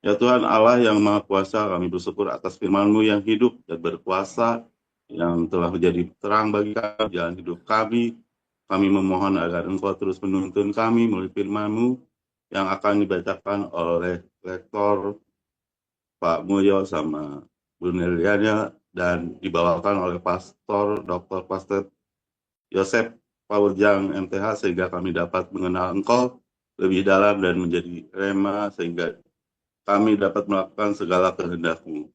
Ya Tuhan Allah yang Maha Kuasa, kami bersyukur atas firman-Mu yang hidup dan berkuasa, yang telah menjadi terang bagi kami, jalan hidup kami. Kami memohon agar Engkau terus menuntun kami melalui firman-Mu yang akan dibacakan oleh Rektor Pak Mulyo sama Bu Neliana dan dibawakan oleh Pastor Dr. Pastor Yosef Paurjang MTH, sehingga kami dapat mengenal Engkau lebih dalam dan menjadi rema sehingga kami dapat melakukan segala kehendak-Mu.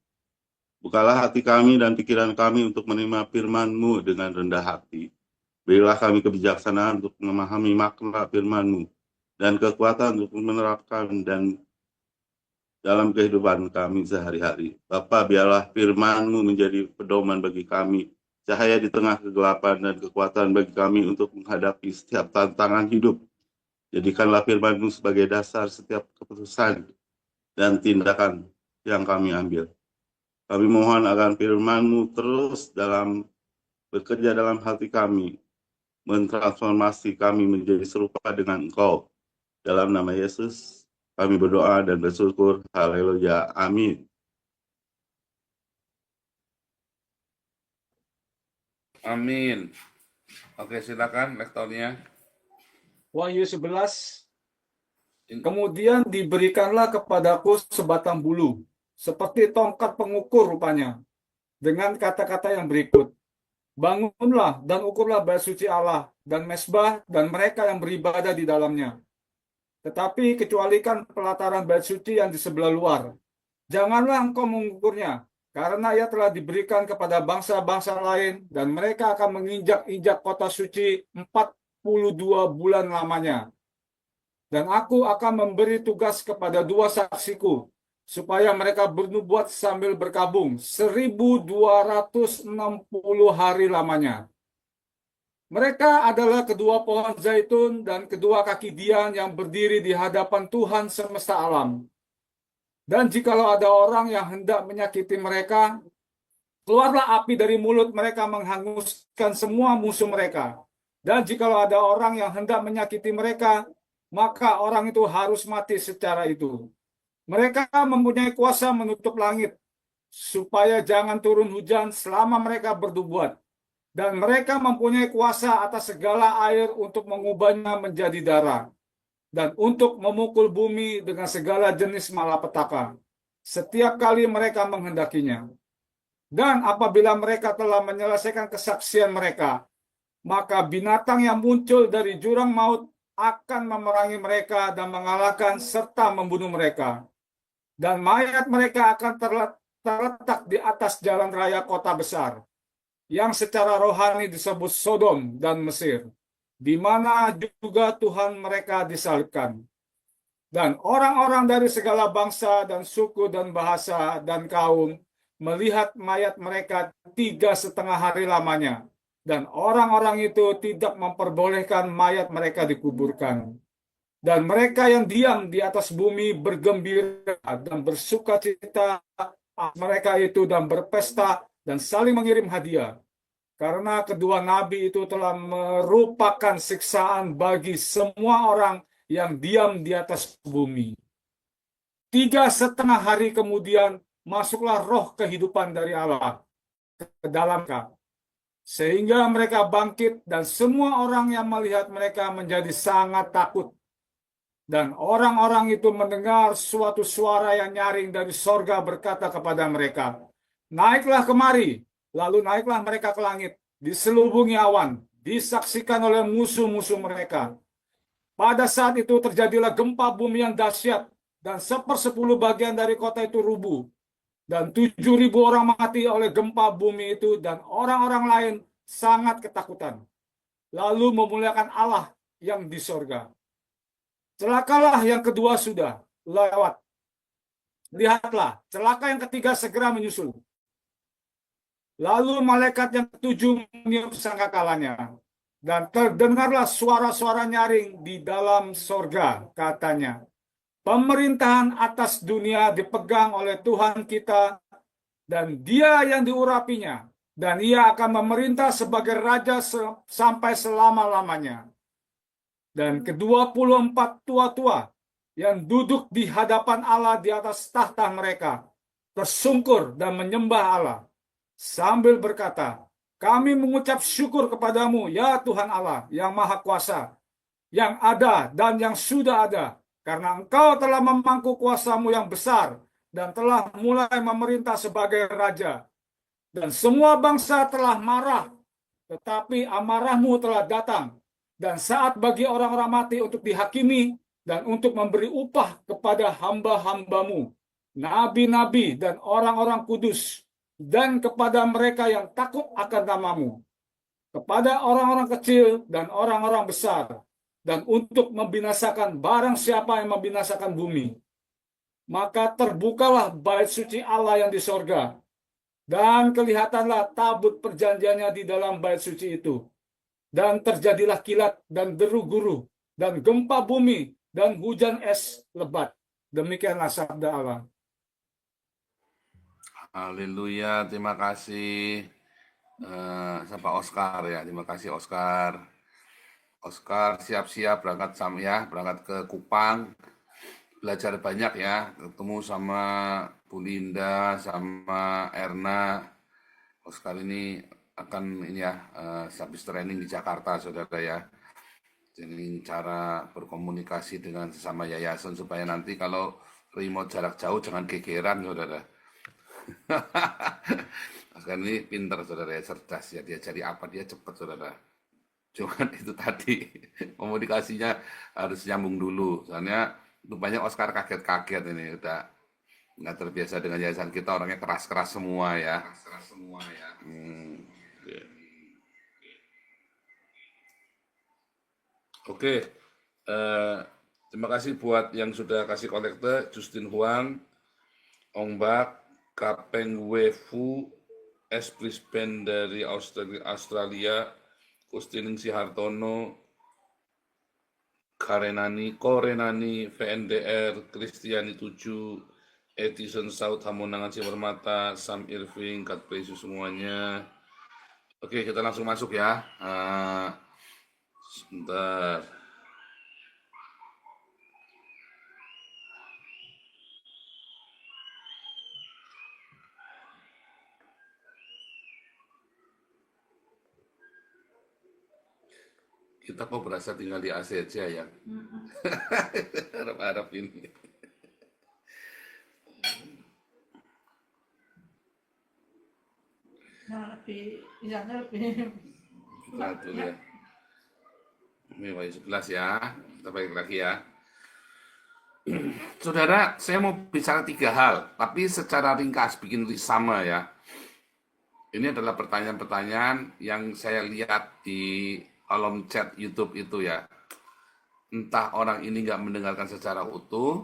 Bukalah hati kami dan pikiran kami untuk menerima firman-Mu dengan rendah hati. Berilah kami kebijaksanaan untuk memahami makna firman-Mu dan kekuatan untuk menerapkan dan dalam kehidupan kami sehari-hari. Bapa, biarlah firman-Mu menjadi pedoman bagi kami, cahaya di tengah kegelapan dan kekuatan bagi kami untuk menghadapi setiap tantangan hidup. Jadikanlah firman-Mu sebagai dasar setiap keputusan dan tindakan yang kami ambil. Kami mohon agar firman-Mu terus bekerja dalam hati kami, mentransformasi kami menjadi serupa dengan Engkau. Dalam nama Yesus, kami berdoa dan bersyukur. Haleluya. Amin. Amin. Oke, silakan lektornya. Wahyu 11. Kemudian diberikanlah kepadaku sebatang bulu, seperti tongkat pengukur rupanya, dengan kata-kata yang berikut. Bangunlah dan ukurlah bait suci Allah dan mezbah dan mereka yang beribadah di dalamnya. Tetapi kecualikan pelataran bait suci yang di sebelah luar. Janganlah engkau mengukurnya, karena ia telah diberikan kepada bangsa-bangsa lain, dan mereka akan menginjak-injak kota suci 42 bulan lamanya. Dan aku akan memberi tugas kepada 2 saksiku, supaya mereka bernubuat sambil berkabung 1260 hari lamanya. Mereka adalah kedua pohon zaitun dan kedua kaki dian yang berdiri di hadapan Tuhan semesta alam. Dan jikalau ada orang yang hendak menyakiti mereka, keluarlah api dari mulut mereka menghanguskan semua musuh mereka. Dan jikalau ada orang yang hendak menyakiti mereka, maka orang itu harus mati secara itu. Mereka mempunyai kuasa menutup langit, supaya jangan turun hujan selama mereka bernubuat. Dan mereka mempunyai kuasa atas segala air untuk mengubahnya menjadi darah, dan untuk memukul bumi dengan segala jenis malapetaka, setiap kali mereka menghendakinya. Dan apabila mereka telah menyelesaikan kesaksian mereka, maka binatang yang muncul dari jurang maut akan memerangi mereka dan mengalahkan serta membunuh mereka. Dan mayat mereka akan terletak di atas jalan raya kota besar, yang secara rohani disebut Sodom dan Mesir, di mana juga Tuhan mereka disalibkan. Dan orang-orang dari segala bangsa dan suku dan bahasa dan kaum melihat mayat mereka 3,5 hari lamanya. Dan orang-orang itu tidak memperbolehkan mayat mereka dikuburkan. Dan mereka yang diam di atas bumi bergembira dan bersuka cita mereka itu dan berpesta dan saling mengirim hadiah. Karena kedua nabi itu telah merupakan siksaan bagi semua orang yang diam di atas bumi. 3,5 hari kemudian masuklah roh kehidupan dari Allah ke dalam mereka, sehingga mereka bangkit, dan semua orang yang melihat mereka menjadi sangat takut. Dan orang-orang itu mendengar suatu suara yang nyaring dari sorga berkata kepada mereka, naiklah kemari. Lalu naiklah mereka ke langit, diselubungi awan, disaksikan oleh musuh-musuh mereka. Pada saat itu terjadilah gempa bumi yang dahsyat, dan 1/10 dari kota itu rubuh. Dan 7.000 orang mati oleh gempa bumi itu, dan orang-orang lain sangat ketakutan. Lalu memuliakan Allah yang di sorga. Celakalah yang kedua sudah lewat. Lihatlah, celaka yang ketiga segera menyusul. Lalu malaikat yang ketujuh meniup sangkakalanya, dan terdengarlah suara-suara nyaring di dalam sorga, katanya, pemerintahan atas dunia dipegang oleh Tuhan kita, dan Dia yang diurapinya, dan Ia akan memerintah sebagai raja sampai selama-lamanya. Dan ke-24 tua-tua yang duduk di hadapan Allah di atas tahta mereka, tersungkur dan menyembah Allah, sambil berkata, kami mengucap syukur kepadamu, ya Tuhan Allah yang Maha Kuasa, yang ada dan yang sudah ada, karena Engkau telah memangku kuasamu yang besar dan telah mulai memerintah sebagai Raja. Dan semua bangsa telah marah, tetapi amarahmu telah datang, dan saat bagi orang-orang mati untuk dihakimi dan untuk memberi upah kepada hamba-hambamu, nabi-nabi dan orang-orang kudus, dan kepada mereka yang takut akan namamu, kepada orang-orang kecil dan orang-orang besar, dan untuk membinasakan barang siapa yang membinasakan bumi. Maka terbukalah bait suci Allah yang di sorga, dan kelihatanlah tabut perjanjiannya di dalam bait suci itu. Dan terjadilah kilat dan deru guru, dan gempa bumi, dan hujan es lebat. Demikianlah sabda Allah. Haleluya, terima kasih. Siapa Oscar ya, terima kasih Oscar. Oscar siap-siap berangkat ke Kupang, belajar banyak ya, ketemu sama Bu Linda, sama Erna. Oscar ini akan habis training di Jakarta, saudara ya. Jadi cara berkomunikasi dengan sesama yayasan supaya nanti kalau remote jarak jauh jangan gegeran, saudara. Oscar ini pinter, saudara ya, cerdas ya, dia cari apa dia cepat, saudara. Cuman itu tadi komunikasinya harus nyambung dulu. Soalnya rupanya Oscar kaget-kaget ini udah nggak terbiasa dengan yayasan kita, orangnya keras-keras semua ya. Oke. Oke. Terima kasih buat yang sudah kasih kolekte, Justin Huang, Ong Bak, Kapeng Wefu, S. Brisbane dari Australia, Kustiningsi Hartono, Korenani, VNDR, Kristiani 7, Edison South, Hamonangan Simermata, Sam Irving, God bless you semuanya. Oke, kita langsung masuk ya. Sebentar. Kita kok berasa tinggal di AC aja ya. Harap-harap ini. Nah, lebih Kita atur ya. Ini Y11 ya. Kita balik lagi ya. Saudara, saya mau bicara 3 hal, tapi secara ringkas, bikin sama ya. Ini adalah pertanyaan-pertanyaan yang saya lihat di kolom chat YouTube itu ya. Entah orang ini nggak mendengarkan secara utuh,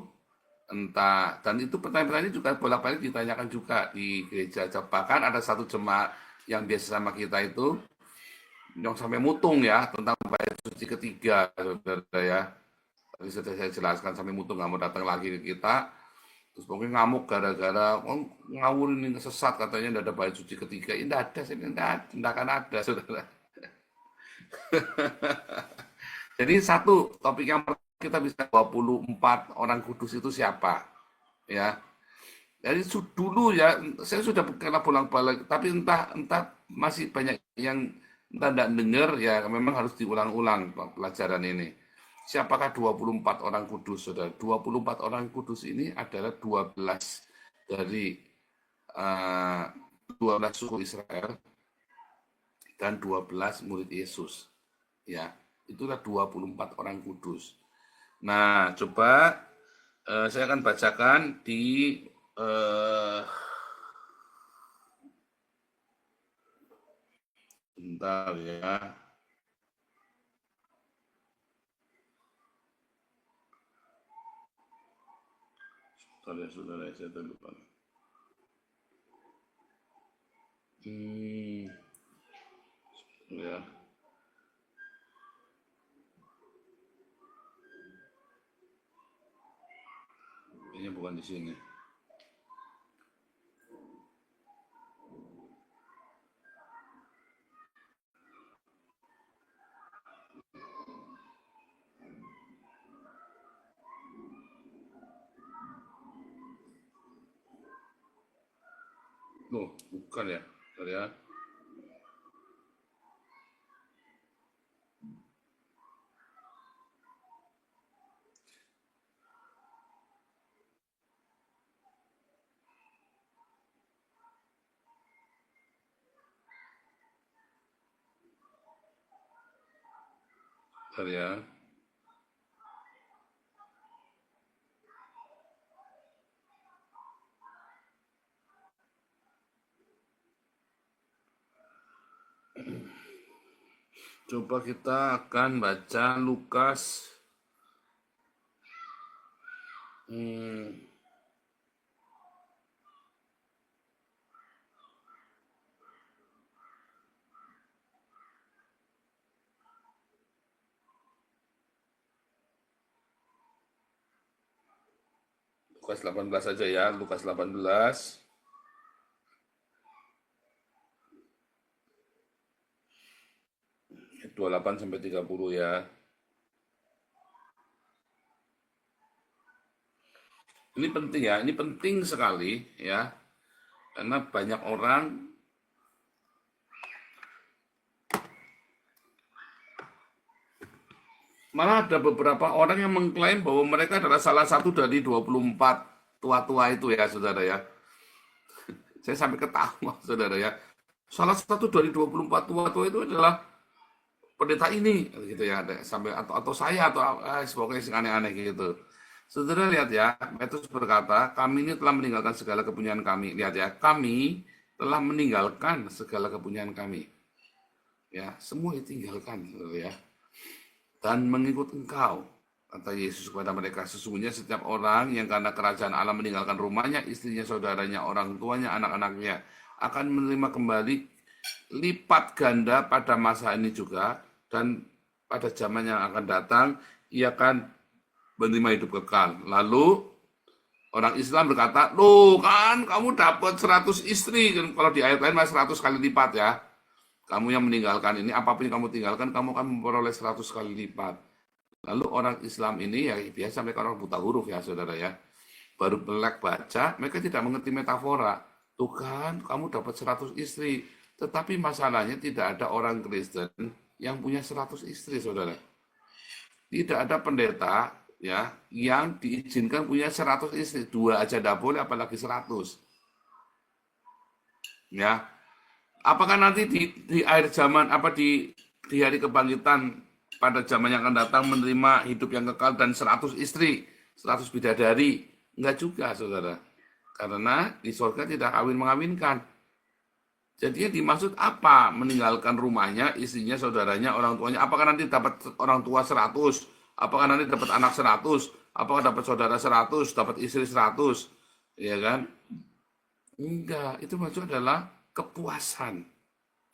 entah, dan itu pertanyaan-pertanyaan juga bolak-balik ditanyakan juga di gereja. Bahkan ada satu jemaat yang biasa sama kita itu, yang sampai mutung ya, tentang bait suci ketiga, saudara ya. Tadi sudah saya jelaskan, sampai mutung nggak mau datang lagi ke kita. Terus mungkin ngamuk gara-gara ngawur ini sesat, katanya tidak ada bait suci ketiga. Ini tidak ada, tidak akan ada, saudara. Jadi satu topik yang kita bisa 24 orang kudus itu siapa, ya. Jadi dulu ya, saya sudah kena bolak-balik, tapi entah masih banyak yang entah tidak dengar ya, memang harus diulang-ulang pelajaran ini. Siapakah 24 orang kudus, saudara? 24 orang kudus ini adalah 12 dari 12 suku Israel dan 12 murid Yesus. Ya, itulah 24 orang kudus. Nah, coba saya akan bacakan di bentar ya. Saudara, saya terlupa. Ya. Ini bukan di sini. Loh, bukan ya. Bentar ya. Bentar ya. Coba kita akan baca Lukas. Hmm, Lukas 18 aja ya. Lukas 18. 28 sampai 30 ya. Ini penting ya, ini penting sekali ya. Karena banyak orang malah ada beberapa orang yang mengklaim bahwa mereka adalah salah satu dari 24 tua-tua itu ya, Saudara ya. Saya sampai ketawa, Saudara ya. Salah satu dari 24 tua-tua itu adalah pendeta ini gitu ya, sampai atau saya atau pokoknya sing aneh-aneh gitu. Saudara lihat ya, Petrus berkata, kami ini telah meninggalkan segala kepunyaan kami. Lihat ya, kami telah meninggalkan segala kepunyaan kami. Ya, semua ditinggalkan, saudara ya. Dan mengikut engkau, kata Yesus kepada mereka, sesungguhnya setiap orang yang karena kerajaan Allah meninggalkan rumahnya, istrinya, saudaranya, orang tuanya, anak-anaknya, akan menerima kembali lipat ganda pada masa ini juga, dan pada zaman yang akan datang, ia akan menerima hidup kekal. Lalu orang Islam berkata, loh kan kamu dapat 100 istri, kan kalau di ayat lain 100 kali lipat ya. Kamu yang meninggalkan ini, apapun yang kamu tinggalkan, kamu akan memperoleh 100 kali lipat. Lalu orang Islam ini, ya biasa mereka orang buta huruf ya saudara ya. Baru melek baca, mereka tidak mengerti metafora. Tuh kan, kamu dapat 100 istri. Tetapi masalahnya tidak ada orang Kristen yang punya 100 istri saudara. Tidak ada pendeta ya yang diizinkan punya 100 istri. 2 aja tidak boleh, apalagi 100. Ya, apakah nanti di akhir zaman di hari kebangkitan pada zaman yang akan datang menerima hidup yang kekal dan 100 istri, 100 bidadari? Enggak juga, Saudara. Karena di surga tidak kawin mengawinkan. Jadi yang dimaksud apa? Meninggalkan rumahnya, istrinya, saudaranya, orang tuanya. Apakah nanti dapat orang tua 100? Apakah nanti dapat anak 100? Apakah dapat saudara 100? Dapat istri 100? Ya kan? Enggak, itu maksud adalah kepuasan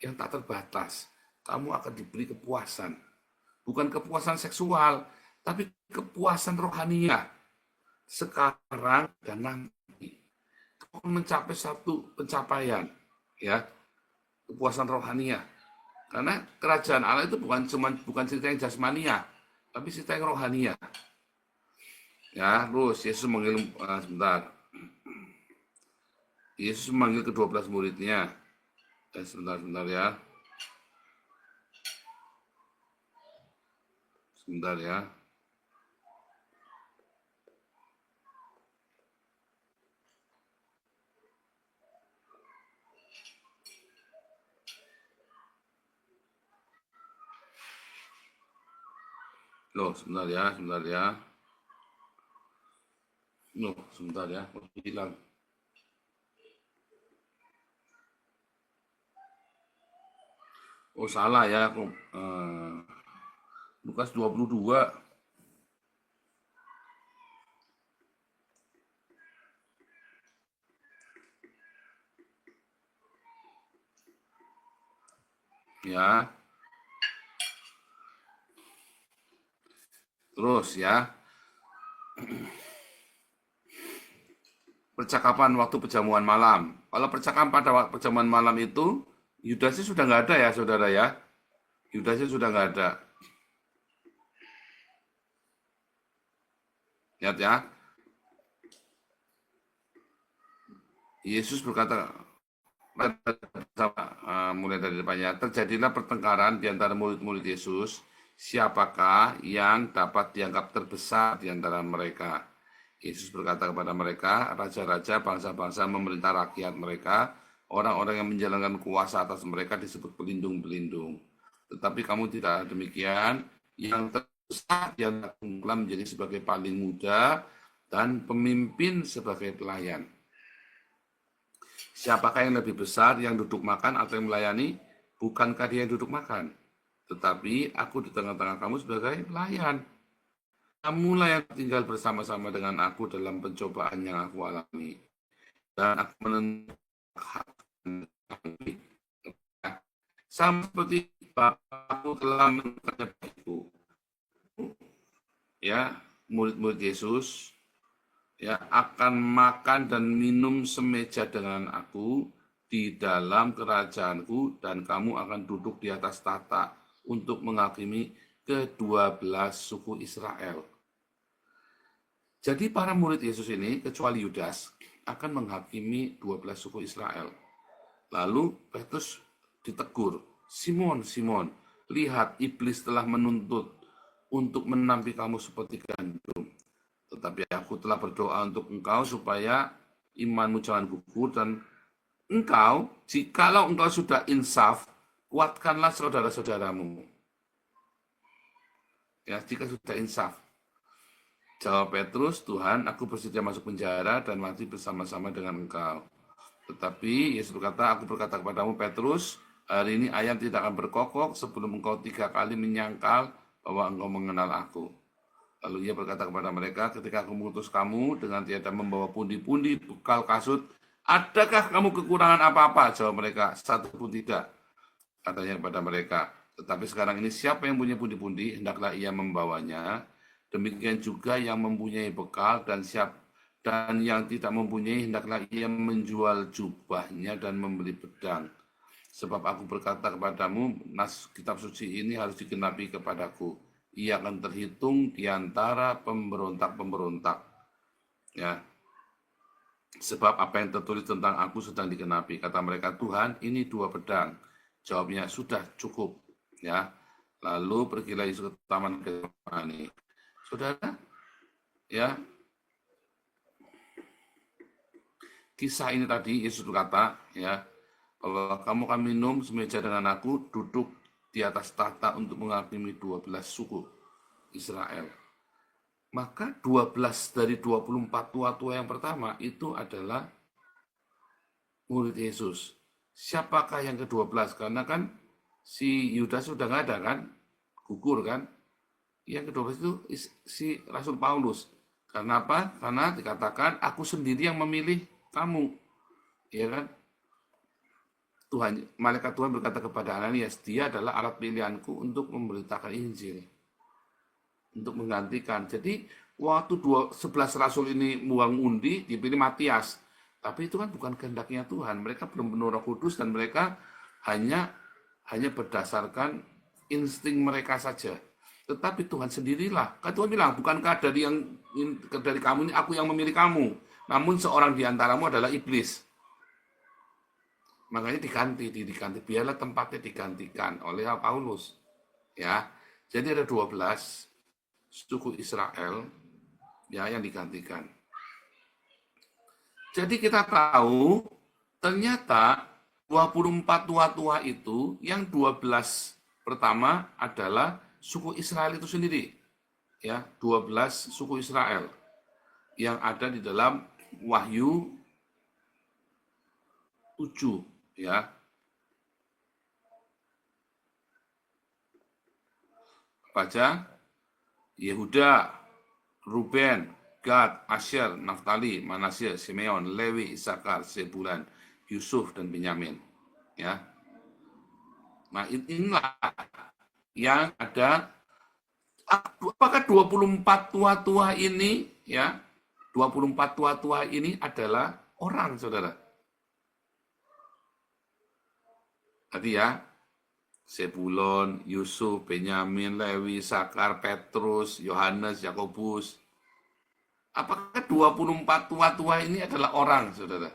yang tak terbatas. Kamu akan diberi kepuasan. Bukan kepuasan seksual, tapi kepuasan rohania. Sekarang dan nanti. Kamu mencapai satu pencapaian. Ya, kepuasan rohania. Karena kerajaan Allah itu bukan cerita yang jasmania, tapi cerita yang rohania. Ya, terus Yesus mengirim sebentar. Yesus memanggil ke-12 muridnya. Sebentar ya. Sebentar ya. Loh, sebentar ya, sebentar ya. Loh, sebentar ya, hilang. Oh, salah ya. Lukas 22. Ya. Terus ya. Percakapan waktu perjamuan malam. Kalau percakapan pada waktu perjamuan malam itu, Yudasnya sudah nggak ada ya, saudara ya. Yudasnya sudah nggak ada. Lihat ya. Yesus berkata, Mulai dari depannya, terjadilah pertengkaran di antara murid-murid Yesus, siapakah yang dapat dianggap terbesar di antara mereka. Yesus berkata kepada mereka, raja-raja bangsa-bangsa memerintah rakyat mereka, orang-orang yang menjalankan kuasa atas mereka disebut pelindung-pelindung. Tetapi kamu tidak demikian, yang terbesar yang menjadi sebagai paling muda dan pemimpin sebagai pelayan. Siapakah yang lebih besar, yang duduk makan atau yang melayani? Bukankah dia yang duduk makan? Tetapi aku di tengah-tengah kamu sebagai pelayan. Kamulah yang tinggal bersama-sama dengan aku dalam pencobaan yang aku alami. Dan aku menentukan sama seperti Bapakku telah menentukannya bagiku. Ya, murid-murid Yesus ya akan makan dan minum semeja dengan aku di dalam kerajaanku, dan kamu akan duduk di atas tahta untuk menghakimi ke-12 suku Israel. Jadi para murid Yesus ini, kecuali Yudas, akan menghakimi 12 suku Israel. Lalu Petrus ditegur, Simon, Simon, lihat iblis telah menuntut untuk menampi kamu seperti gandum. Tetapi aku telah berdoa untuk engkau supaya imanmu jangan gugur, dan engkau, jikalau engkau sudah insaf, kuatkanlah saudara-saudaramu. Ya, jika sudah insaf. Jawab Petrus, Tuhan, aku bersedia masuk penjara dan mati bersama-sama dengan engkau. Tetapi Yesus berkata, aku berkata kepadamu Petrus, hari ini ayam tidak akan berkokok sebelum engkau 3 kali menyangkal bahwa engkau mengenal aku. Lalu ia berkata kepada mereka, ketika aku mengutus kamu dengan tiada membawa pundi-pundi bekal kasut, adakah kamu kekurangan apa-apa? Jawab mereka, satu pun tidak. Katanya kepada mereka, tetapi sekarang ini siapa yang punya pundi-pundi, hendaklah ia membawanya. Demikian juga yang mempunyai bekal dan yang tidak mempunyai, hendaklah ia menjual jubahnya dan membeli pedang. Sebab aku berkata kepadamu, kitab suci ini harus digenapi kepadaku. Ia akan terhitung di antara pemberontak-pemberontak. Ya. Sebab apa yang tertulis tentang aku sedang digenapi. Kata mereka, Tuhan, ini 2 pedang. Jawabnya, sudah cukup. Ya. Lalu pergilah Yesus ke taman Getsemani. Saudara, ya, kisah ini tadi Yesus berkata, ya, bahwa kamu akan minum semeja dengan aku, duduk di atas tahta untuk menghakimi 12 suku Israel. Maka 12 dari 24 tua-tua yang pertama itu adalah murid Yesus. Siapakah yang ke-12? Karena kan si Yudas sudah nggak ada kan, gugur kan. Yang ke-12 itu si Rasul Paulus. Karena apa? Karena dikatakan aku sendiri yang memilih kamu. Ya kan? Malaikat Tuhan berkata kepada Ananias, dia adalah alat pilihanku untuk memberitakan Injil. Untuk menggantikan. Jadi waktu 11 rasul ini buang undi, dipilih Matias. Tapi itu kan bukan kehendaknya Tuhan. Mereka belum penuh Roh Kudus dan mereka hanya berdasarkan insting mereka saja. Tetapi Tuhan sendirilah. Kan Tuhan bilang, bukankah dari kamu ini aku yang memilih kamu. Namun seorang di antaramu adalah iblis. Makanya diganti. Biarlah tempatnya digantikan oleh Paulus. Ya, jadi ada 12 suku Israel ya yang digantikan. Jadi kita tahu ternyata 24 tua-tua itu yang 12 pertama adalah suku Israel itu sendiri. Ya, 12 suku Israel yang ada di dalam Wahyu 7 ya. Baca Yehuda, Ruben, Gad, Asher, Naftali, Manasye, Simeon, Lewi, Isakar, Sebulan, Yusuf, dan Benyamin. Ya. Nah, inilah yang ada. Apakah 24 tua-tua ini, ya, 24 tua-tua ini adalah orang, saudara? Tadi ya, Sebulon, Yusuf, Benyamin, Lewi, Sakar, Petrus, Yohanes, Yakobus. Apakah 24 tua-tua ini adalah orang, saudara?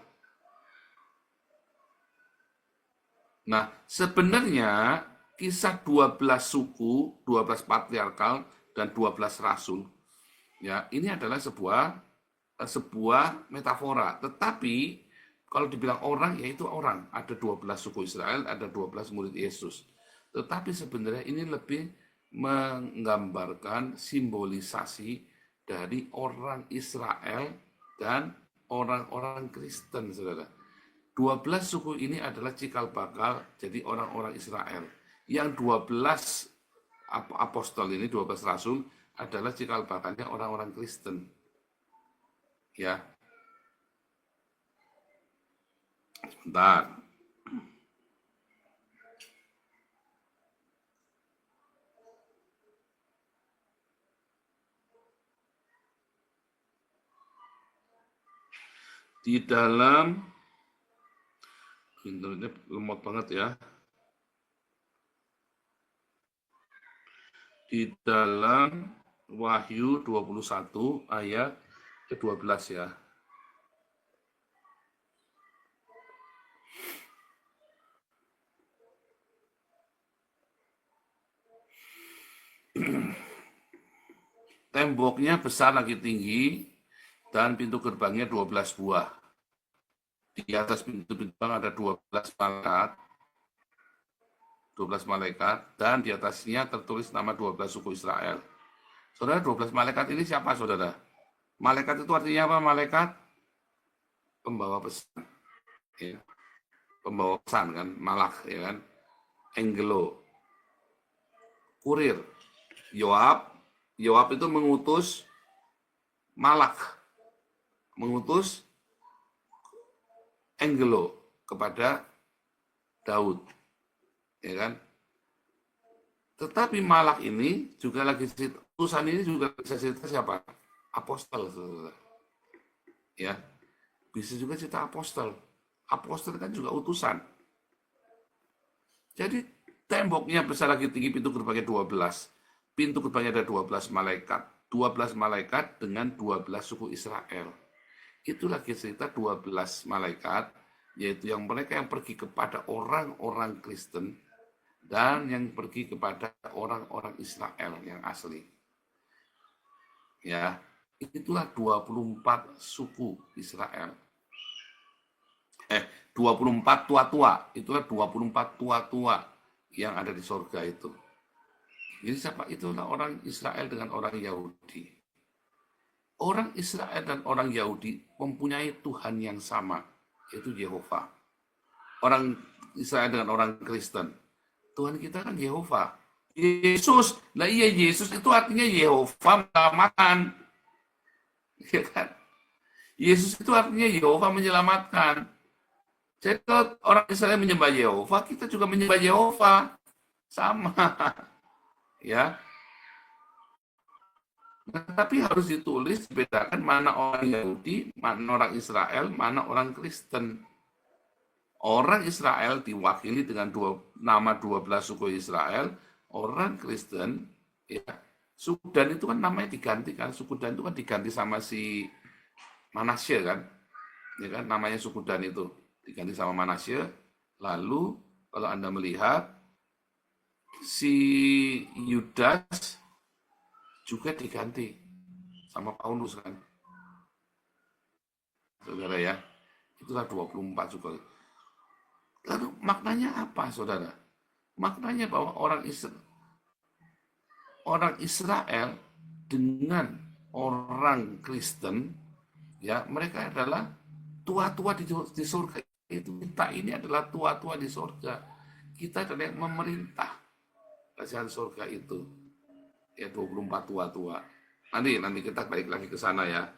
Nah, sebenarnya kisah 12 suku, 12 patriarkal, dan 12 rasul, ya ini adalah sebuah metafora. Tetapi kalau dibilang orang, ya itu orang. Ada 12 suku Israel, ada 12 murid Yesus. Tetapi sebenarnya ini lebih menggambarkan simbolisasi dari orang Israel dan orang-orang Kristen, saudara. 12 suku ini adalah cikal bakal jadi orang-orang Israel. Yang 12 apostol ini, 12 rasul, adalah cikal bakalnya orang-orang Kristen. Ya, sebentar. Di dalam, internetnya lemot banget ya. Di dalam Wahyu 21 ayat ke-12 ya. Temboknya besar lagi tinggi dan pintu gerbangnya 12 buah. Di atas pintu gerbang ada 12 malaikat. 12 malaikat dan di atasnya tertulis nama 12 suku Israel. Saudara, 12 malaikat ini siapa, saudara? Malaikat itu artinya apa? Malaikat pembawa pesan. Ya. Pembawa pesan kan, malak ya kan. Angelo. Kurir. Yoab itu mengutus malak. Mengutus Angelo kepada Daud. Ya kan? Tetapi malak ini juga lagi utusan ini juga bisa cerita siapa? Apostol, saudara. Ya, bisa juga cerita apostol. Apostol kan juga utusan. Jadi temboknya besar lagi tinggi, pintu gerbangnya 12. Pintu gerbangnya ada 12 malaikat. 12 malaikat dengan 12 suku Israel. Itulah cerita 12 malaikat, yaitu yang mereka yang pergi kepada orang-orang Kristen dan yang pergi kepada orang-orang Israel yang asli. Ya, itulah 24 suku Israel. 24 tua-tua, itulah 24 tua-tua yang ada di sorga itu. Jadi siapa? Itulah orang Israel dengan orang Yahudi. Orang Israel dan orang Yahudi mempunyai Tuhan yang sama, yaitu Yehova. Orang Israel dengan orang Kristen, Tuhan kita kan Yehova. Yesus, nah iya Yesus itu artinya Yehova menyelamatkan. Ya kan? Yesus itu artinya Yehova menyelamatkan. Jadi kalau orang Israel menyembah Yehova, kita juga menyembah Yehova. Sama. Ya. Nah, tapi harus ditulis, bedakan mana orang Yahudi, mana orang Israel, mana orang Kristen. Orang Israel diwakili dengan nama 12 suku Israel, orang Kristen, ya, suku Dan itu kan namanya diganti kan, suku Dan itu kan diganti sama si Manasye kan, ya kan, namanya suku Dan itu diganti sama Manasye. Lalu kalau Anda melihat si Yudas juga diganti sama Paulus kan, saudara ya, itulah 24 suku. Lalu maknanya apa, saudara? Maknanya bahwa orang Israel dengan orang Kristen, ya mereka adalah tua-tua di surga. Itu kita ini adalah tua-tua di surga. Kita adalah yang memerintah kerajaan surga itu. Ya 24 tua-tua. Nanti kita balik lagi ke sana ya.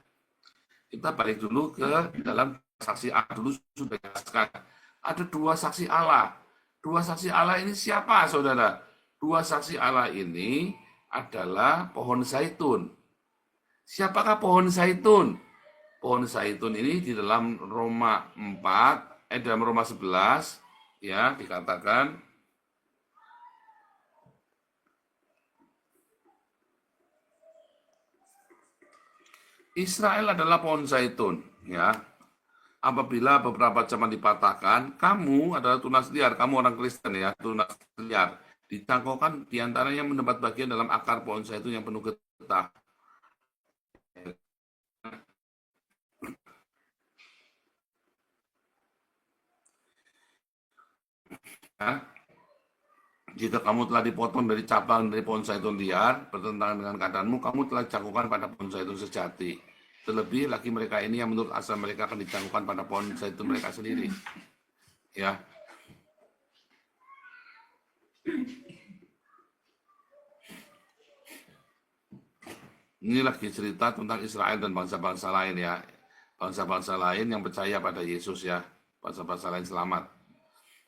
Kita balik dulu ke dalam saksi A dulu sudah jelaskan. Ada 2 saksi Allah. 2 saksi Allah ini siapa, saudara? 2 saksi Allah ini adalah pohon zaitun. Siapakah pohon zaitun? Pohon zaitun ini di dalam Roma 4, dalam Roma 11, ya dikatakan Israel adalah pohon zaitun, ya. apabila beberapa zaman dipatahkan, kamu adalah tunas liar, kamu orang Kristen ya, tunas liar. Dicangkokkan diantaranya mendapat bagian dalam akar pohon zaitun yang penuh getah. Ya. Jika kamu telah dipotong dari cabang dari pohon zaitun liar, bertentangan dengan keadaanmu, kamu telah dicangkokkan pada pohon zaitun sejati. Terlebih lagi mereka ini yang menurut asal mereka akan dicangkokkan pada pohon zaitun mereka sendiri. Ya. Ini lagi cerita tentang Israel dan bangsa-bangsa lain ya. Bangsa-bangsa lain yang percaya pada Yesus ya. Bangsa-bangsa lain selamat.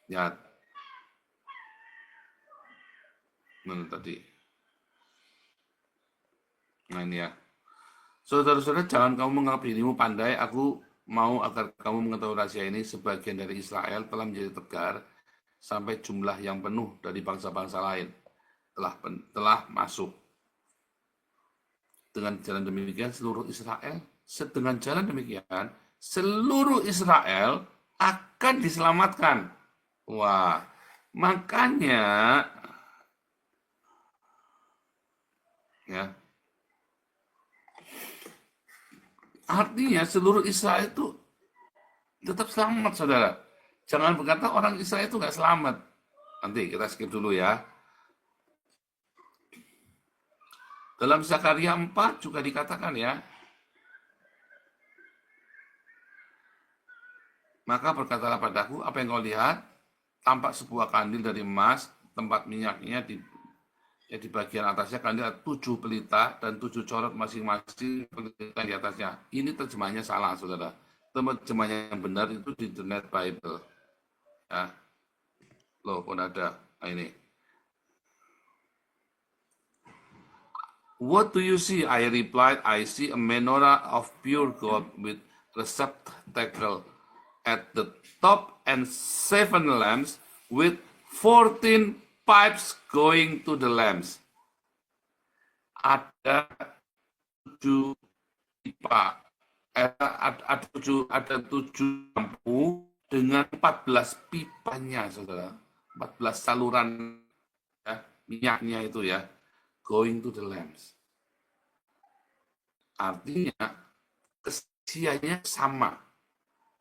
Ya. Mana tadi? Nah ini ya. Saudara-saudara, jangan kamu menganggap dirimu pandai. Aku mau agar kamu mengetahui rahasia ini. Sebagian dari Israel telah menjadi tegar sampai jumlah yang penuh dari bangsa-bangsa lain telah masuk. Dengan jalan demikian seluruh Israel akan diselamatkan. Wah, makanya ya. Artinya seluruh Israel itu tetap selamat, saudara. Jangan berkata orang Israel itu nggak selamat. Nanti kita skip dulu ya. Dalam Zakaria 4 juga dikatakan ya. Maka berkatalah padaku, apa yang kau lihat? Tampak sebuah kandil dari emas, tempat minyaknya di bagian atasnya kandil ada 7 pelita dan 7 corot masing-masing pelita di atasnya. Ini terjemahnya salah, saudara. Terjemahnya yang benar itu di The Net Bible. Ya. Loh, pun ada. Nah, ini. What do you see? I replied, I see a menorah of pure gold with receptacle at the top and 7 lamps with 14 pipes going to the lamps. Ada 7 pipa, ada 7 lampu dengan 14 pipanya, saudara. 14 saluran ya, minyaknya itu ya, going to the lamps. Artinya kesaksiannya sama,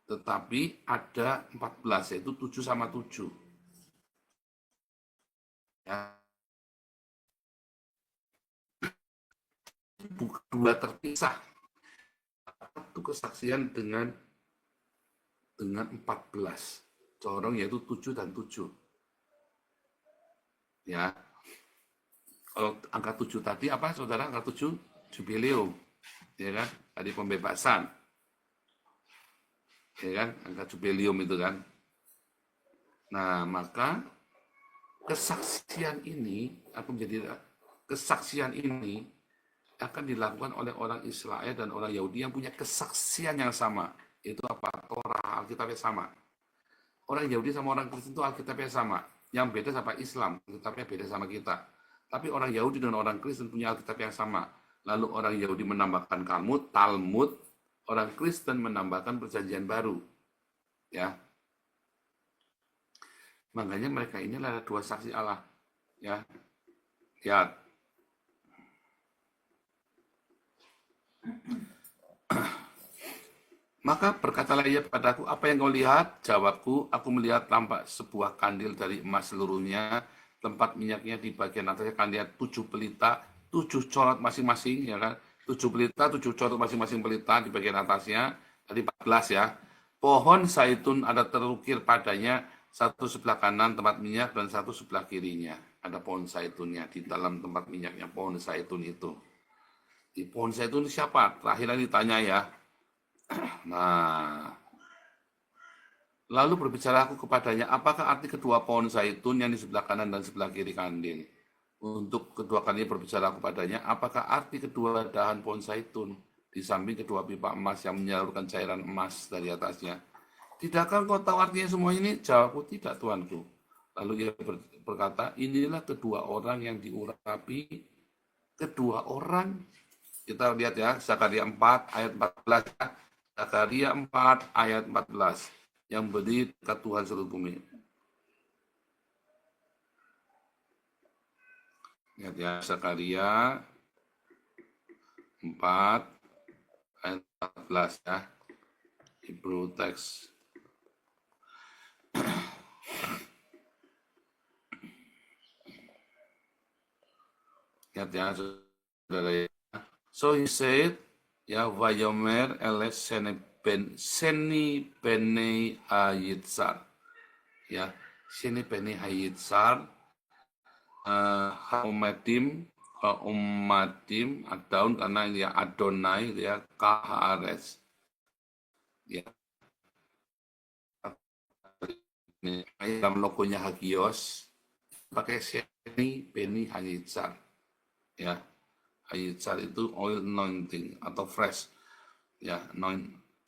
tetapi ada 14, yaitu 7 sama 7. Ya. Dua terpisah. Satu kesaksian dengan 14 corong, yaitu 7 dan 7. Ya. Kalau angka 7 tadi apa, saudara? Angka 7 jubileum. Ya kan? Tadi pembebasan. Ya kan? Angka jubileum itu kan. Nah, maka kesaksian ini akan dilakukan oleh orang Israel dan orang Yahudi yang punya kesaksian yang sama. Itu apa? Torah, Alkitabnya sama. Orang Yahudi sama orang Kristen itu Alkitabnya sama. Yang beda sama Islam, Alkitabnya beda sama kita. Tapi orang Yahudi dan orang Kristen punya Alkitab yang sama. Lalu orang Yahudi menambahkan Talmud, orang Kristen menambahkan Perjanjian Baru. Ya. Makanya mereka ini adalah dua saksi Allah. Ya. Ya. Maka berkatalah ia padaku, apa yang kau lihat? Jawabku, aku melihat tampak sebuah kandil dari emas seluruhnya, tempat minyaknya di bagian atasnya kandil 7 pelita, 7 corot masing-masing, ya kan? 7 pelita, 7 corot masing-masing pelita di bagian atasnya, tadi 14 ya. Pohon zaitun ada terukir padanya, satu sebelah kanan tempat minyak dan satu sebelah kirinya. Ada pohon zaitunnya di dalam tempat minyaknya, pohon zaitun itu. Di pohon zaitun siapa? Terakhir ditanya ya. Nah, lalu berbicara aku kepadanya, apakah arti kedua pohon zaitun yang di sebelah kanan dan sebelah kiri kandil? Untuk kedua kali berbicara kepadanya, apakah arti kedua dahan pohon zaitun di samping kedua pipa emas yang menyalurkan cairan emas dari atasnya? Tidakkah kau tahu artinya semua ini? Jawabku, tidak, Tuanku. Lalu ia berkata, inilah kedua orang yang diurapi. Kedua orang, kita lihat ya, Zakaria 4 ayat 14. Zakaria 4 ayat 14. Yang berdiri dekat Tuhan seluruh bumi. Lihat ya, Zakaria 4 ayat 14 ya. Hebrew text. Lihat ya, saudara ya. So he said, ya Vayomer ele seni bene Hayitzar. Ya, seni bene Hayitzar. Haumatim, umatim, adaun karena ya Adonai, ya Kahares. Ya, ini dalam logonya Hagios pakai seni bene Hayitzar. Ya, Hayitzar itu oil anointing atau fresh, ya,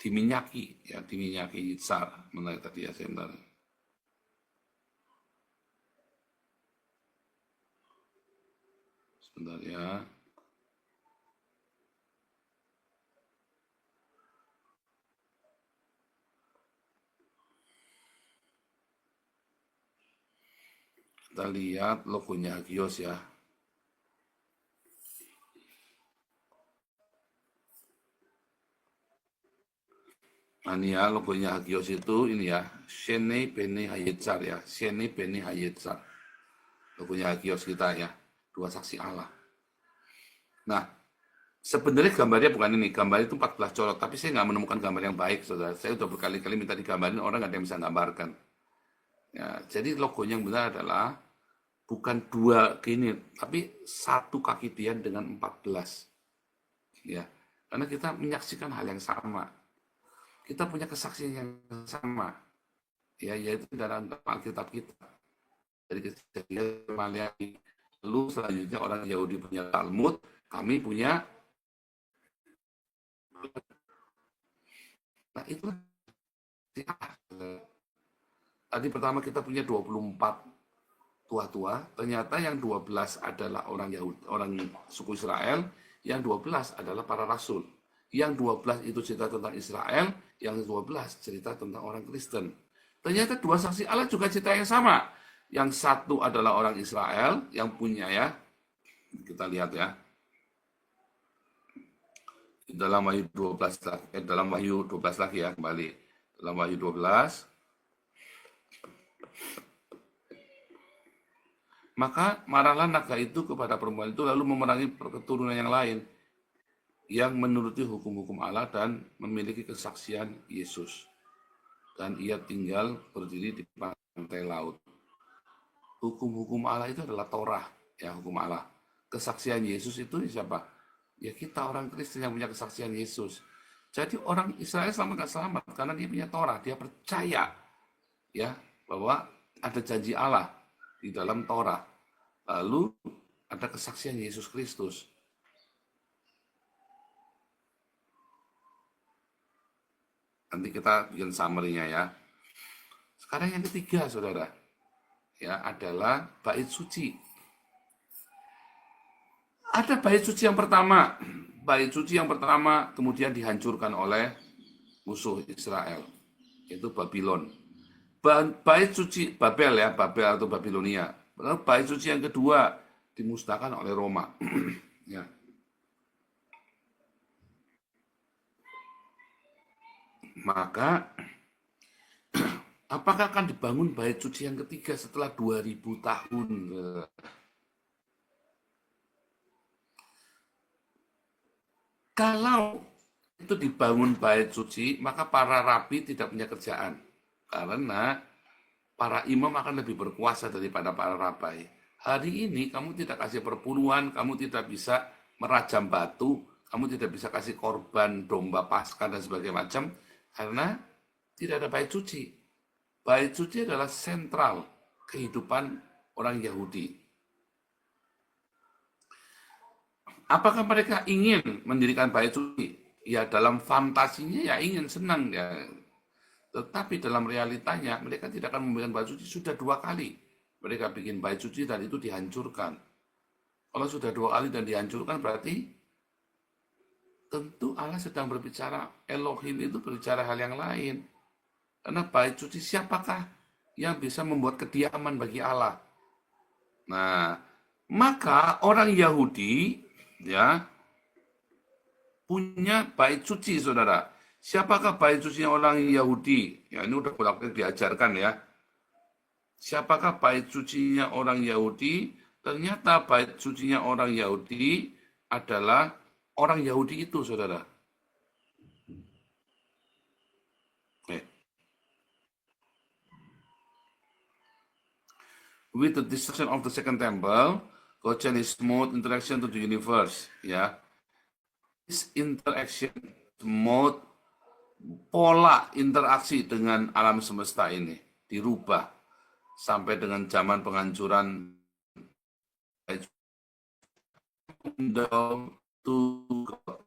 diminyaki, ya, diminyaki Yitzar. Benar tadi ya, sebentar. Sebentar ya. Kita lihat logonya Hagios ya. Nah, ini ya, logonya Hagios itu ini ya, Shene Bene Hayitzar ya, Shene Bene Hayitzar. Logonya Hagios kita ya, dua saksi Allah. Nah, sebenarnya gambarnya bukan ini, gambar itu 14 coret, tapi saya nggak menemukan gambar yang baik, saudara. Saya udah berkali-kali minta digambarin, orang nggak ada yang bisa gambarkan. Ya, jadi logonya yang benar adalah bukan dua gini, tapi satu kaki dia dengan 14. Ya, karena kita menyaksikan hal yang sama. Kita punya kesaksian yang sama, ya, yaitu dalam Alkitab kita. Dari kejadian Maliaki. Lalu selanjutnya orang Yahudi punya Talmud, kami punya. Nah, itu tadi pertama kita punya 24 tua-tua, ternyata yang 12 adalah orang Yahudi, orang suku Israel, yang 12 adalah para rasul. Yang 12 itu cerita tentang Israel, yang 12 cerita tentang orang Kristen. Ternyata dua saksi Allah juga cerita yang sama. Yang satu adalah orang Israel, yang punya ya, kita lihat ya, dalam Wahyu 12, dalam Wahyu 12 lagi ya, kembali. Dalam Wahyu 12, maka marahlah naga itu kepada perempuan itu, lalu memerangi keturunan yang lain, yang menuruti hukum-hukum Allah dan memiliki kesaksian Yesus. Dan ia tinggal berdiri di pantai laut. Hukum-hukum Allah itu adalah Torah, ya, hukum Allah. Kesaksian Yesus itu siapa? Ya kita orang Kristen yang punya kesaksian Yesus. Jadi orang Israel selamat nggak selamat karena dia punya Torah, dia percaya ya bahwa ada janji Allah di dalam Torah. Lalu ada kesaksian Yesus Kristus. Nanti kita bikin summary-nya ya. Sekarang yang ketiga, saudara, ya adalah bait suci. Ada bait suci yang pertama. Bait suci yang pertama kemudian dihancurkan oleh musuh Israel, yaitu Babylon. Bait suci Babel ya, Babel atau Babilonia. Lalu bait suci yang kedua dimusnahkan oleh Roma. Ya. Maka apakah akan dibangun bait suci yang ketiga setelah 2000 tahun? Kalau itu dibangun bait suci, maka para rabi tidak punya kerjaan. Karena para imam akan lebih berkuasa daripada para rabai. Hari ini kamu tidak kasih perpuluhan, kamu tidak bisa merajam batu, kamu tidak bisa kasih korban domba Paskah dan sebagainya macam, karena tidak ada bait suci. Bait suci adalah sentral kehidupan orang Yahudi. Apakah mereka ingin mendirikan bait suci? Ya dalam fantasinya ya ingin, senang ya. Tetapi dalam realitanya mereka tidak akan memberikan bait suci. Sudah 2 kali mereka bikin bait suci dan itu dihancurkan. Kalau sudah 2 kali dan dihancurkan berarti tentu Allah sedang berbicara, Elohim itu berbicara hal yang lain. Karena bait suci siapakah yang bisa membuat kediaman bagi Allah? Nah, maka orang Yahudi ya punya bait suci, saudara. Siapakah bait sucinya orang Yahudi? Ya, ini udah bolak-balik diajarkan ya. Siapakah bait sucinya orang Yahudi? Ternyata bait sucinya orang Yahudi adalah orang Yahudi itu, saudara. With the destruction of the second temple, God changed his mode interaction to the universe. Ya, this interaction mode, pola interaksi dengan alam semesta ini dirubah sampai dengan zaman penghancuran to God.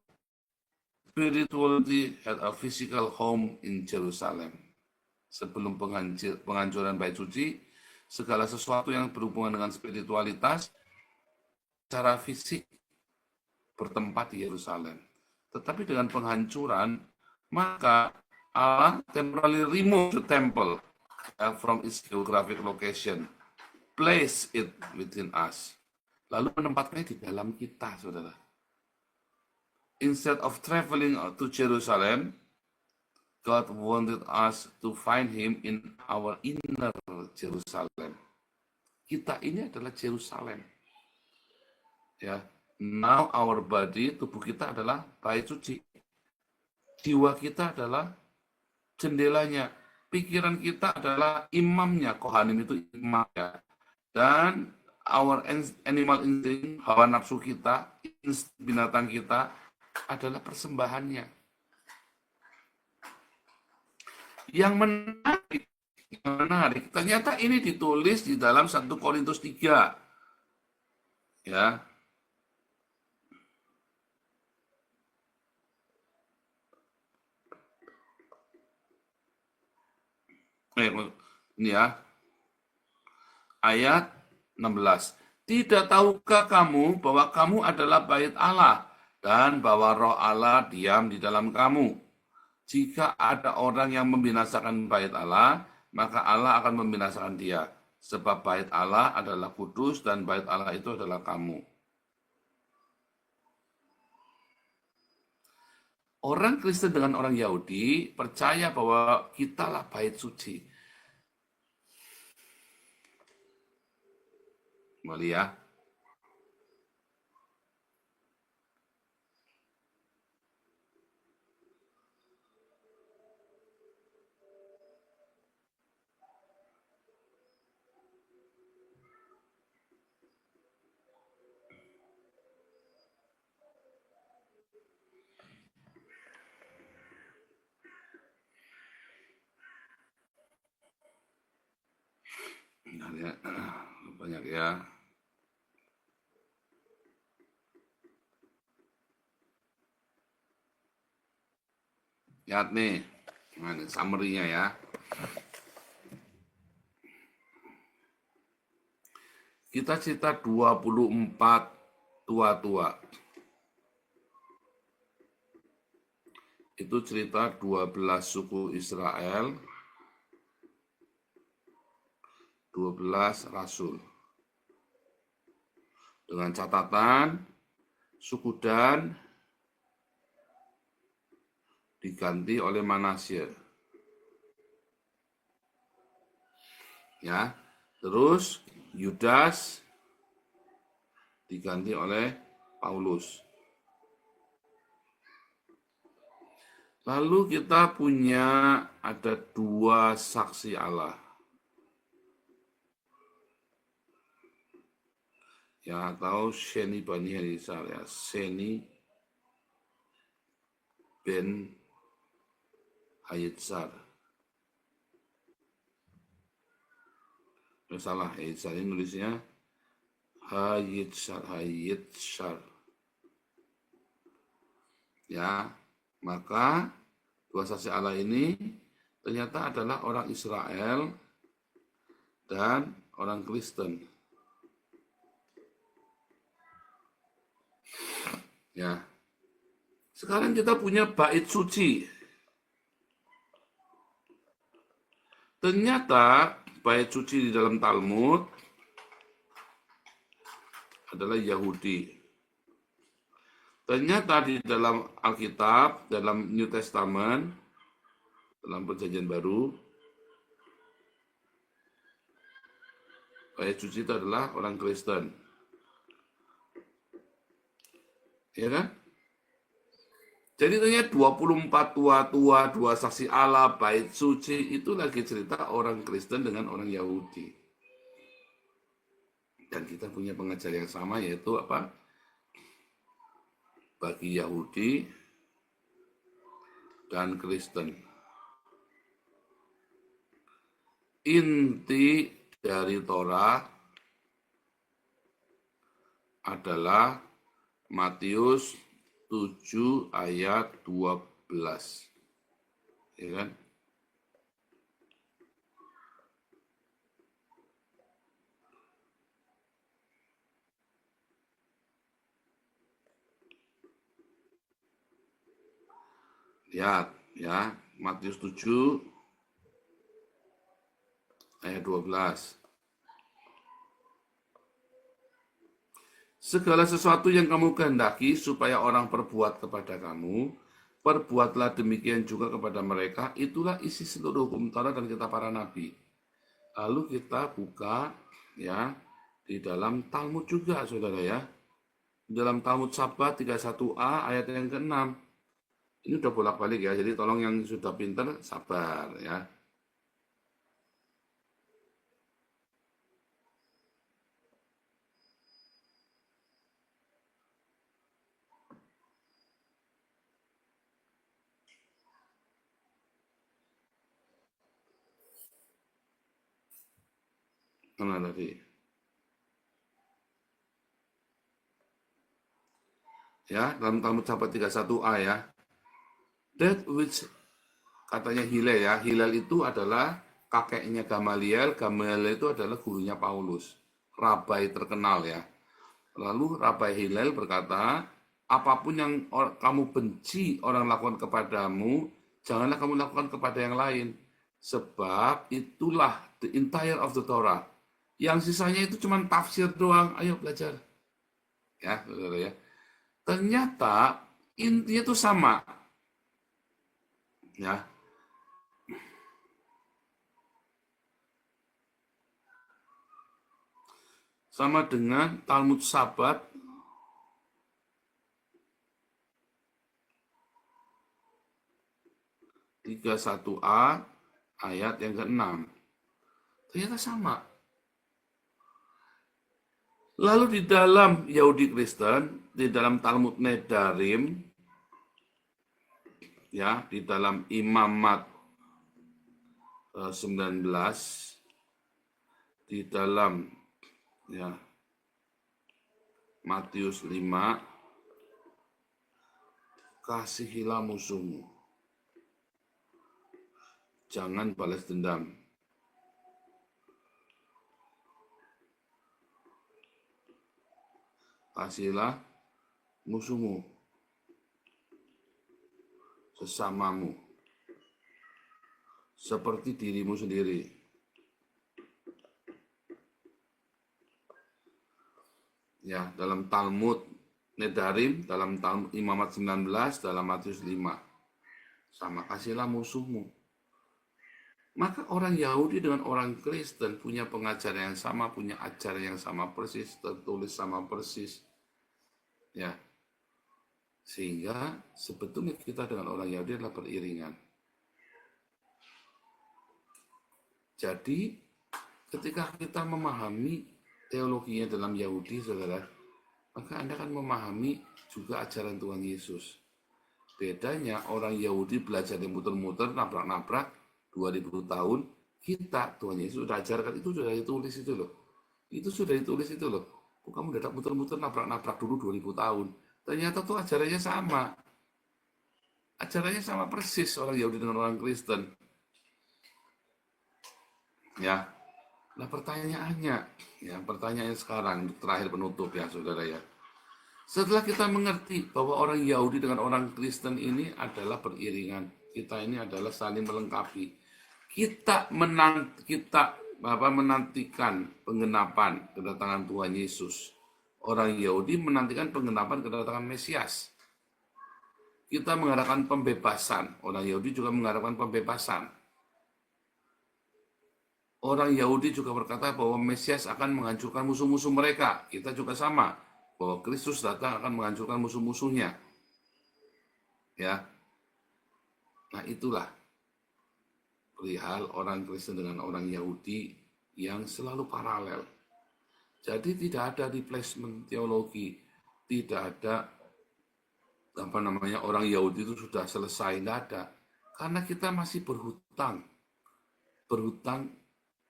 Spirituality had a physical home in Jerusalem. Sebelum penghancuran bait suci, segala sesuatu yang berhubungan dengan spiritualitas secara fisik bertempat di Yerusalem. Tetapi dengan penghancuran, maka Allah temporarily remove the temple from its geographic location, place it within us, lalu menempatkannya di dalam kita, saudara. Instead of traveling to Jerusalem, God wanted us to find Him in our inner Jerusalem. Kita ini adalah Jerusalem. Ya, now our body, tubuh kita adalah bait suci. Jiwa kita adalah jendelanya. Pikiran kita adalah imamnya. Kohanim itu imamnya. Dan our animal instinct, hawa nafsu kita, binatang kita adalah persembahannya. Yang menarik, ternyata ini ditulis di dalam 1 Korintus 3. Ya. Ini ya. Ayat 16. Tidak tahukah kamu bahwa kamu adalah bait Allah dan bahwa roh Allah diam di dalam kamu? Jika ada orang yang membinasakan bait Allah, maka Allah akan membinasakan dia. Sebab bait Allah adalah kudus dan bait Allah itu adalah kamu. Orang Kristen dengan orang Yahudi percaya bahwa kitalah bait suci. Kembali ya. Banyak ya. Lihat nih, nah, ini summary-nya ya. Kita cerita 24 tua-tua. Itu cerita 12 suku Israel, 12 rasul. Dengan catatan, suku Dan diganti oleh Manasye. Ya, terus Yudas diganti oleh Paulus. Lalu kita punya ada 2 saksi Allah. Ya, atau Sheni Bani Eliezer ya, Sheni Ben Hayitzar. Salah, Hayitzar ini nulisnya Hayitzar. Ya, maka 2 saksi Allah ini ternyata adalah orang Israel dan orang Kristen. Ya, Sekarang kita punya bait suci. Ternyata bait suci di dalam Talmud adalah Yahudi. Ternyata di dalam Alkitab, dalam New Testament, dalam Perjanjian Baru, bait suci itu adalah orang Kristen. Ya kan? Jadi ternyata 24 tua-tua, 2 saksi Allah, bait suci, itu lagi cerita orang Kristen dengan orang Yahudi. Dan kita punya pengajar yang sama, yaitu apa? Bagi Yahudi dan Kristen. Inti dari Torah adalah Matius 7 ayat 12. Ya kan? Lihat ya, Matius 7 ayat 12. Segala sesuatu yang kamu kehendaki supaya orang perbuat kepada kamu, perbuatlah demikian juga kepada mereka. Itulah isi seluruh hukum Taurat dan kitab para nabi. Lalu kita buka ya di dalam Talmud juga, saudara ya. Di dalam Talmud Sabat 31a ayat yang ke-6. Ini udah bolak-balik ya, jadi tolong yang sudah pinter sabar ya. Mana tadi? Ya, dalam Talmud Sabat 31a ya. That which katanya Hillel ya. Hillel itu adalah kakeknya Gamaliel. Gamaliel itu adalah gurunya Paulus. Rabai terkenal ya. Lalu Rabai Hillel berkata, apapun yang kamu benci orang lakukan kepadamu, janganlah kamu lakukan kepada yang lain. Sebab itulah the entire of the Torah. Yang sisanya itu cuma tafsir doang. Ayo belajar. Ya, saudara ya. Ternyata intinya itu sama. Ya. Sama dengan Talmud Sabat tiga 31a ayat yang ke-6. Ternyata sama. Lalu di dalam Yahudi Kristen, di dalam Talmud Nedarim, ya, di dalam Imamat 19, di dalam ya Matius 5, kasihilah musuhmu, jangan balas dendam. Kasihilah musuhmu, sesamamu, seperti dirimu sendiri. Ya, dalam Talmud Nedarim, dalam Talmud Imamat 19, dalam Matius 5. Sama, kasihlah musuhmu. Maka orang Yahudi dengan orang Kristen punya pengajaran yang sama, punya ajaran yang sama persis, tertulis sama persis. Ya, sehingga sebetulnya kita dengan orang Yahudi adalah beriringan. Jadi, ketika kita memahami teologinya dalam Yahudi, saudara, maka Anda akan memahami juga ajaran Tuhan Yesus. Bedanya orang Yahudi belajar yang muter-muter, nabrak-nabrak, 2000 tahun, kita, Tuhan Yesus sudah ajarkan, itu sudah ditulis itu loh. Itu sudah ditulis itu loh. Kok kamu dadak muter-muter, nabrak-nabrak dulu 2000 tahun. Ternyata tuh ajarannya sama. Ajarannya sama persis orang Yahudi dengan orang Kristen. Ya. Nah pertanyaannya, ya pertanyaan sekarang, terakhir penutup ya saudara ya. Setelah kita mengerti bahwa orang Yahudi dengan orang Kristen ini adalah beriringan, kita ini adalah saling melengkapi. Kita menantikan penggenapan kedatangan Tuhan Yesus. Orang Yahudi menantikan penggenapan kedatangan Mesias. Kita mengharapkan pembebasan. Orang Yahudi juga mengharapkan pembebasan. Orang Yahudi juga berkata bahwa Mesias akan menghancurkan musuh-musuh mereka. Kita juga sama. Bahwa Kristus datang akan menghancurkan musuh-musuhnya. Ya. Nah, itulah perihal orang Kristen dengan orang Yahudi yang selalu paralel. Jadi tidak ada replacement teologi, tidak ada orang Yahudi itu sudah selesai, tidak ada. Karena kita masih berhutang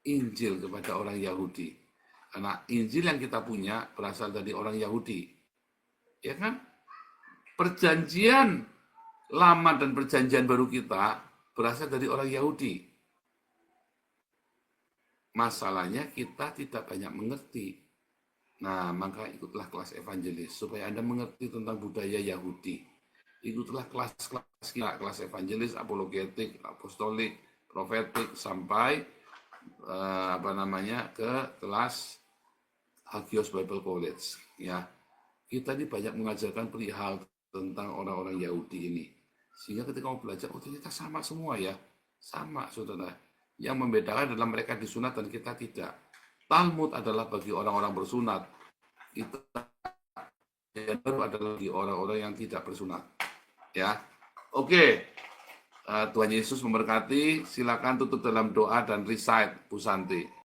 Injil kepada orang Yahudi. Karena Injil yang kita punya berasal dari orang Yahudi. Ya kan? Perjanjian lama dan perjanjian baru kita berasal dari orang Yahudi. Masalahnya kita tidak banyak mengerti. Nah, maka ikutlah kelas evangelis supaya Anda mengerti tentang budaya Yahudi. Ikutlah kelas-kelas kita, kelas evangelis, apologetik, apostolik, profetik sampai ke kelas Hagios Bible College, ya. Kita ini banyak mengajarkan perihal tentang orang-orang Yahudi ini. Sehingga ketika mau belajar, oh ternyata sama semua ya. Sama, saudara. Yang membedakan adalah mereka disunat dan kita tidak. Talmud adalah bagi orang-orang bersunat. Kita yang baru adalah bagi orang-orang yang tidak bersunat. Ya. Oke. Tuhan Yesus memberkati. Silakan tutup dalam doa dan recite, Bu Santi.